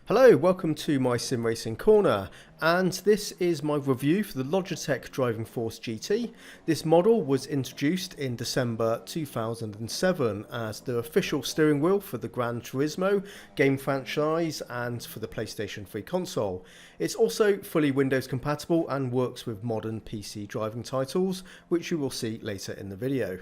Hello, welcome to my sim racing corner, and this is my review for the Logitech Driving Force GT. This model was introduced in December 2007 as the official steering wheel for the Gran Turismo game franchise and for the PlayStation 3 console. It's also fully Windows compatible and works with modern PC driving titles, which you will see later in the video.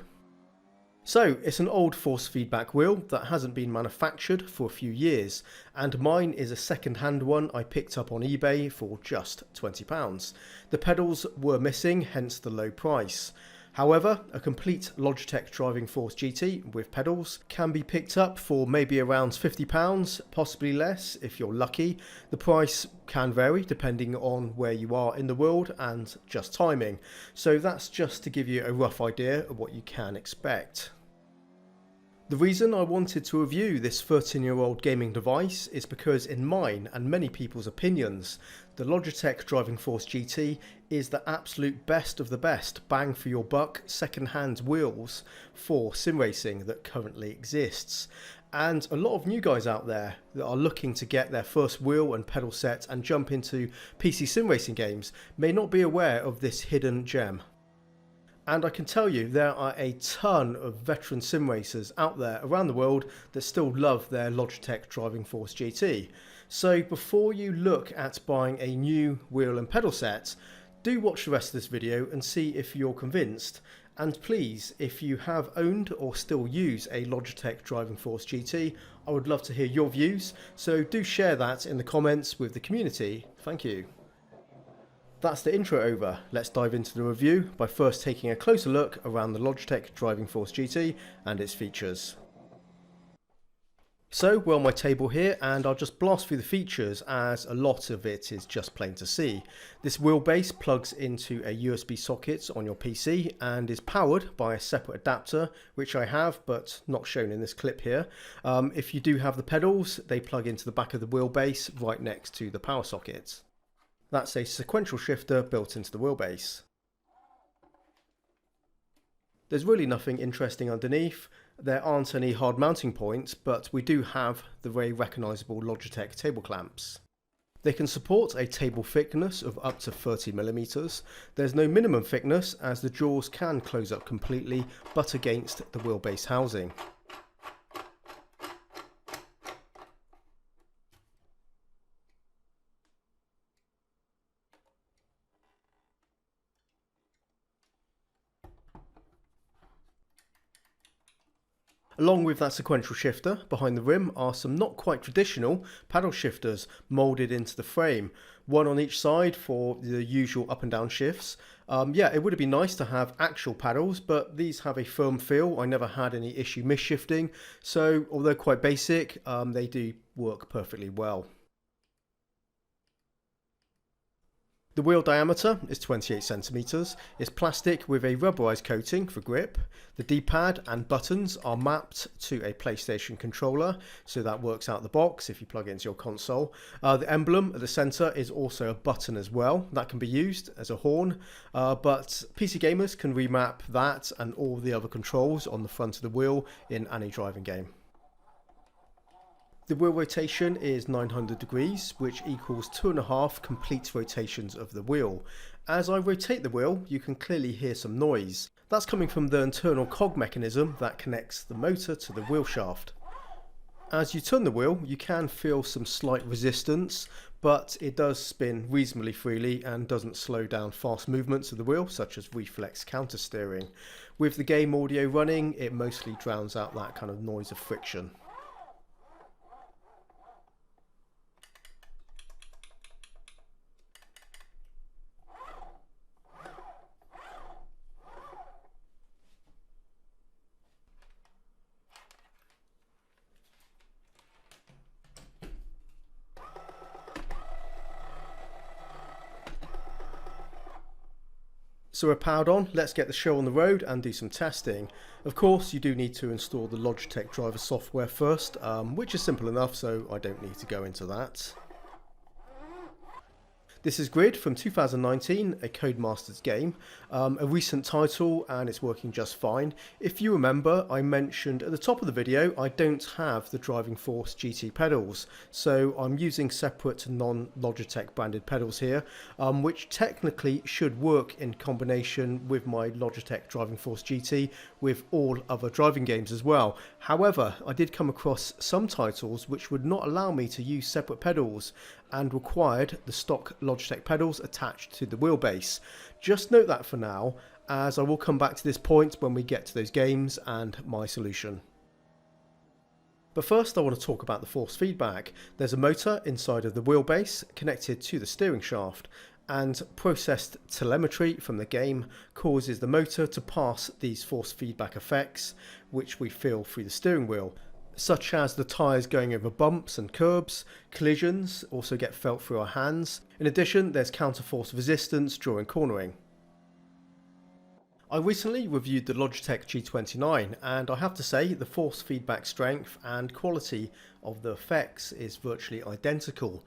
So, it's an old force feedback wheel that hasn't been manufactured for a few years, and mine is a second-hand one I picked up on eBay for just £20. The pedals were missing, hence the low price. However, a complete Logitech Driving Force GT with pedals can be picked up for maybe around £50, possibly less if you're lucky. The price can vary depending on where you are in the world and just timing. So that's just to give you a rough idea of what you can expect. The reason I wanted to review this 13-year-old gaming device is because in mine and many people's opinions, the Logitech Driving Force GT is the absolute best of the best bang for your buck second-hand wheels for sim racing that currently exists. And a lot of new guys out there that are looking to get their first wheel and pedal set and jump into PC sim racing games may not be aware of this hidden gem. And I can tell you there are a ton of veteran sim racers out there around the world that still love their Logitech Driving Force GT. So before you look at buying a new wheel and pedal set, do watch the rest of this video and see if you're convinced. And please, if you have owned or still use a Logitech Driving Force GT, I would love to hear your views, so do share that in the comments with the community. Thank you. That's the intro over. Let's dive into the review by first taking a closer look around the Logitech Driving Force GT and its features. So we're on my table here and I'll just blast through the features as a lot of it is just plain to see. This wheelbase plugs into a USB socket on your PC and is powered by a separate adapter, which I have but not shown in this clip here. If you do have the pedals, they plug into the back of the wheelbase right next to the power socket. That's a sequential shifter built into the wheelbase. There's really nothing interesting underneath. There aren't any hard mounting points, but we do have the very recognisable Logitech table clamps. They can support a table thickness of up to 30mm. There's no minimum thickness as the jaws can close up completely, but against the wheelbase housing. Along with that sequential shifter, behind the rim are some not quite traditional paddle shifters moulded into the frame, one on each side for the usual up and down shifts. Yeah, it would have been nice to have actual paddles, but these have a firm feel. I never had any issue misshifting, so although quite basic, they do work perfectly well. The wheel diameter is 28cm, it's plastic with a rubberized coating for grip. The D-pad and buttons are mapped to a PlayStation controller, so that works out the box if you plug it into your console. The emblem at the centre is also a button as well, that can be used as a horn, but PC gamers can remap that and all the other controls on the front of the wheel in any driving game. The wheel rotation is 900 degrees, which equals 2.5 complete rotations of the wheel. As I rotate the wheel, you can clearly hear some noise. That's coming from the internal cog mechanism that connects the motor to the wheel shaft. As you turn the wheel, you can feel some slight resistance, but it does spin reasonably freely and doesn't slow down fast movements of the wheel, such as reflex counter steering. With the game audio running, it mostly drowns out that kind of noise of friction. So we're powered on, let's get the show on the road and do some testing. Of course, you do need to install the Logitech driver software first, which is simple enough, so I don't need to go into that. This is Grid from 2019, a Codemasters game, a recent title, and it's working just fine. If you remember, I mentioned at the top of the video I don't have the Driving Force GT pedals, so I'm using separate non-Logitech branded pedals here, which technically should work in combination with my Logitech Driving Force GT with all other driving games as well. However, I did come across some titles which would not allow me to use separate pedals and required the stock Logitech pedals attached to the wheelbase. Just note that for now, as I will come back to this point when we get to those games and my solution. But first I want to talk about the force feedback. There's a motor inside of the wheelbase connected to the steering shaft, and processed telemetry from the game causes the motor to pass these force feedback effects which we feel through the steering wheel, such as the tyres going over bumps and curbs. Collisions also get felt through our hands. In addition, there's counterforce resistance during cornering. I recently reviewed the Logitech G29 and I have to say the force feedback strength and quality of the effects is virtually identical.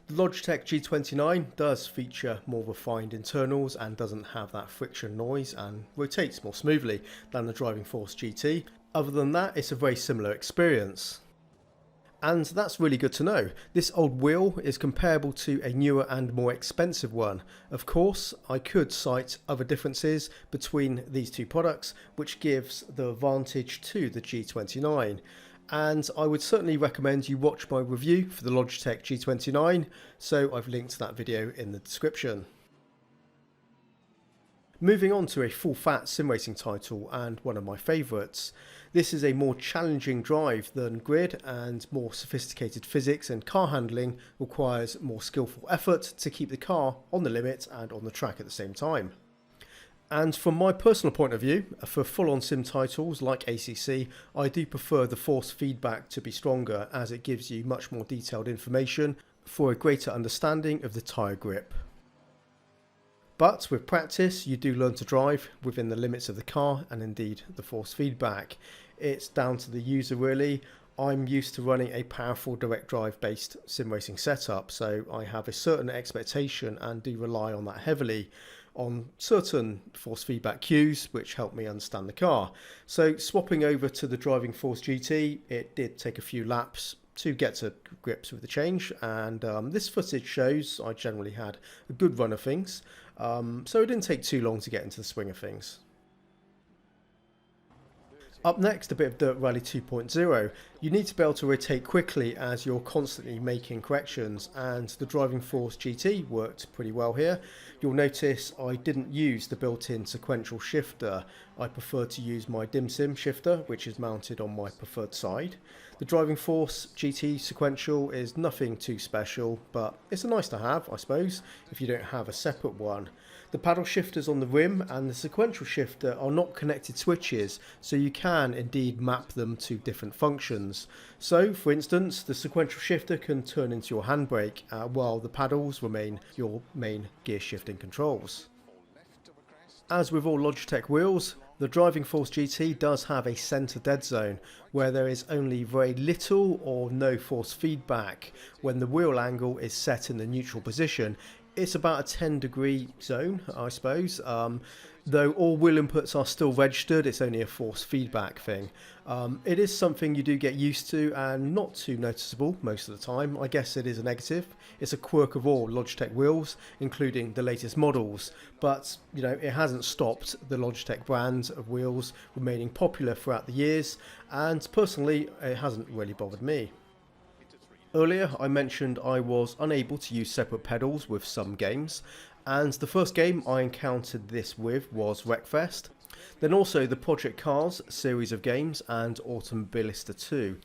The Logitech G29 does feature more refined internals and doesn't have that friction noise and rotates more smoothly than the Driving Force GT. Other than that, it's a very similar experience. And that's really good to know. This old wheel is comparable to a newer and more expensive one. Of course, I could cite other differences between these two products, which gives the advantage to the G29. And I would certainly recommend you watch my review for the Logitech G29, so I've linked that video in the description. Moving on to a full-fat sim racing title and one of my favourites. This is a more challenging drive than Grid, and more sophisticated physics and car handling requires more skillful effort to keep the car on the limit and on the track at the same time. And from my personal point of view, for full-on sim titles like ACC, I do prefer the force feedback to be stronger, as it gives you much more detailed information for a greater understanding of the tyre grip. But with practice, you do learn to drive within the limits of the car and indeed the force feedback. It's down to the user really. I'm used to running a powerful direct drive based sim racing setup, so I have a certain expectation and do rely on that heavily on certain force feedback cues which help me understand the car. So swapping over to the Driving Force GT, it did take a few laps to get to grips with the change, and this footage shows I generally had a good run of things, so it didn't take too long to get into the swing of things. Up next, a bit of Dirt Rally 2.0. You need to be able to rotate quickly as you're constantly making corrections, and the Driving Force GT worked pretty well here. You'll notice I didn't use the built-in sequential shifter. I prefer to use my DimSim shifter, which is mounted on my preferred side. The Driving Force GT Sequential is nothing too special, but it's a nice to have, I suppose, if you don't have a separate one. The paddle shifters on the rim and the sequential shifter are not connected switches, so you can indeed map them to different functions. So, for instance, the sequential shifter can turn into your handbrake, while the paddles remain your main gear shifting controls. As with all Logitech wheels, the Driving Force GT does have a centre dead zone where there is only very little or no force feedback when the wheel angle is set in the neutral position. It's about a 10-degree zone, I suppose. Though all wheel inputs are still registered, it's only a force feedback thing. It is something you do get used to and not too noticeable most of the time. I guess it is a negative. It's a quirk of all Logitech wheels, including the latest models. But, you know, it hasn't stopped the Logitech brand of wheels remaining popular throughout the years, and personally, it hasn't really bothered me. Earlier I mentioned I was unable to use separate pedals with some games, and the first game I encountered this with was Wreckfest. Then also the Project Cars series of games and Automobilista 2.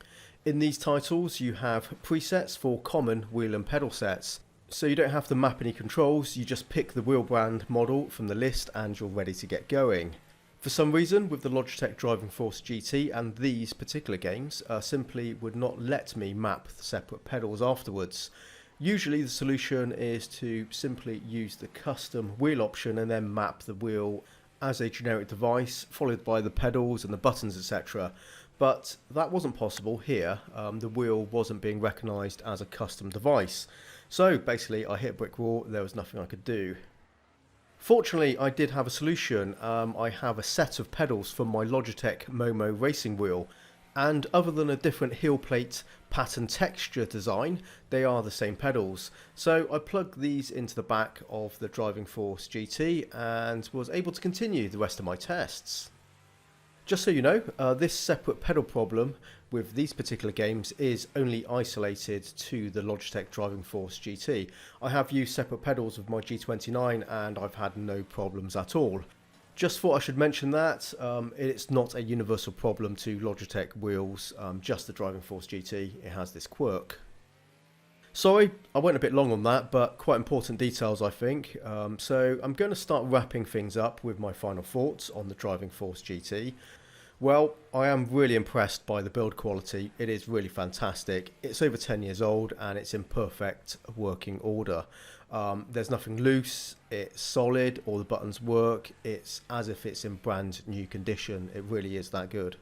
In these titles you have presets for common wheel and pedal sets, so you don't have to map any controls, you just pick the wheel brand model from the list and you're ready to get going. For some reason, with the Logitech Driving Force GT and these particular games, simply would not let me map the separate pedals afterwards. Usually the solution is to simply use the custom wheel option and then map the wheel as a generic device, followed by the pedals and the buttons, etc. but that wasn't possible here. The wheel wasn't being recognised as a custom device. So basically I hit a brick wall, there was nothing I could do. Fortunately, I did have a solution. I have a set of pedals from my Logitech Momo racing wheel, and other than a different heel plate pattern texture design, they are the same pedals. So I plugged these into the back of the Driving Force GT and was able to continue the rest of my tests. Just so you know, this separate pedal problem with these particular games is only isolated to the Logitech Driving Force GT. I have used separate pedals with my G29 and I've had no problems at all. Just thought I should mention that it's not a universal problem to Logitech wheels, just the Driving Force GT, it has this quirk. Sorry, I went a bit long on that, but quite important details I think. So I'm going to start wrapping things up with my final thoughts on the Driving Force GT. Well, I am really impressed by the build quality. It is really fantastic. It's over 10 years old and it's in perfect working order. There's nothing loose, it's solid, all the buttons work, it's as if it's in brand new condition. It really is that good.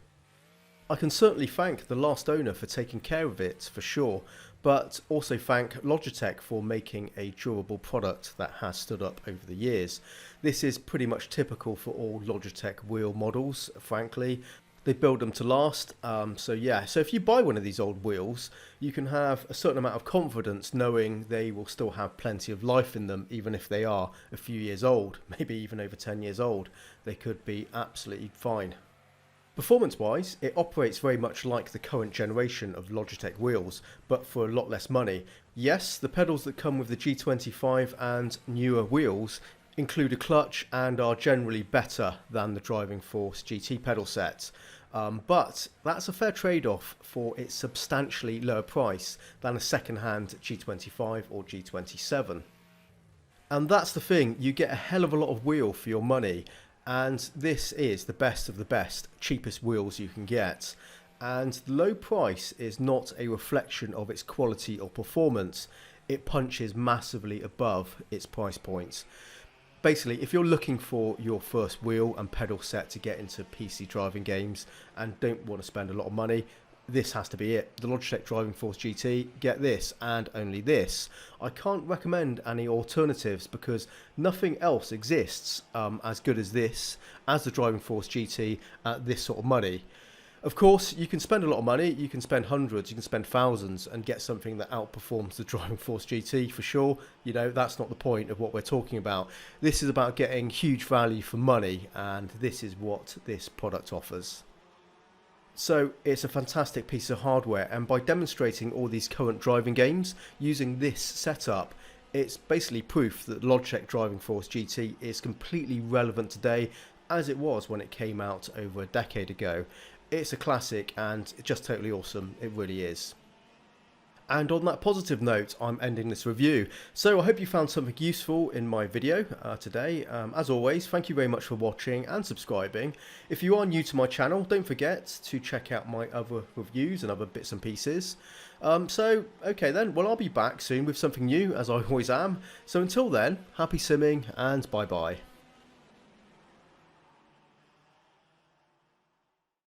I can certainly thank the last owner for taking care of it for sure, but also thank Logitech for making a durable product that has stood up over the years. This is pretty much typical for all Logitech wheel models, frankly. They build them to last, so if you buy one of these old wheels, you can have a certain amount of confidence knowing they will still have plenty of life in them, even if they are a few years old, maybe even over 10 years old. They could be absolutely fine. Performance-wise, it operates very much like the current generation of Logitech wheels, but for a lot less money. Yes, the pedals that come with the G25 and newer wheels include a clutch and are generally better than the Driving Force GT pedal set. But that's a fair trade-off for its substantially lower price than a second-hand G25 or G27. And that's the thing, you get a hell of a lot of wheel for your money. And this is the best of the best, cheapest wheels you can get. And the low price is not a reflection of its quality or performance. It punches massively above its price points. Basically, if you're looking for your first wheel and pedal set to get into PC driving games and don't want to spend a lot of money, this has to be it. The Logitech Driving Force GT, get this and only this. I can't recommend any alternatives because nothing else exists as good as this, as the Driving Force GT at this sort of money. Of course, you can spend a lot of money, you can spend hundreds, you can spend thousands and get something that outperforms the Driving Force GT for sure. You know, that's not the point of what we're talking about. This is about getting huge value for money, and this is what this product offers. So it's a fantastic piece of hardware, and by demonstrating all these current driving games using this setup, it's basically proof that Logitech Driving Force GT is completely relevant today as it was when it came out over a decade ago. It's a classic and just totally awesome, it really is. And on that positive note, I'm ending this review. So I hope you found something useful in my video today. As always, thank you very much for watching and subscribing. If you are new to my channel, don't forget to check out my other reviews and other bits and pieces. Okay then, well I'll be back soon with something new, as I always am. So until then, happy simming and bye bye.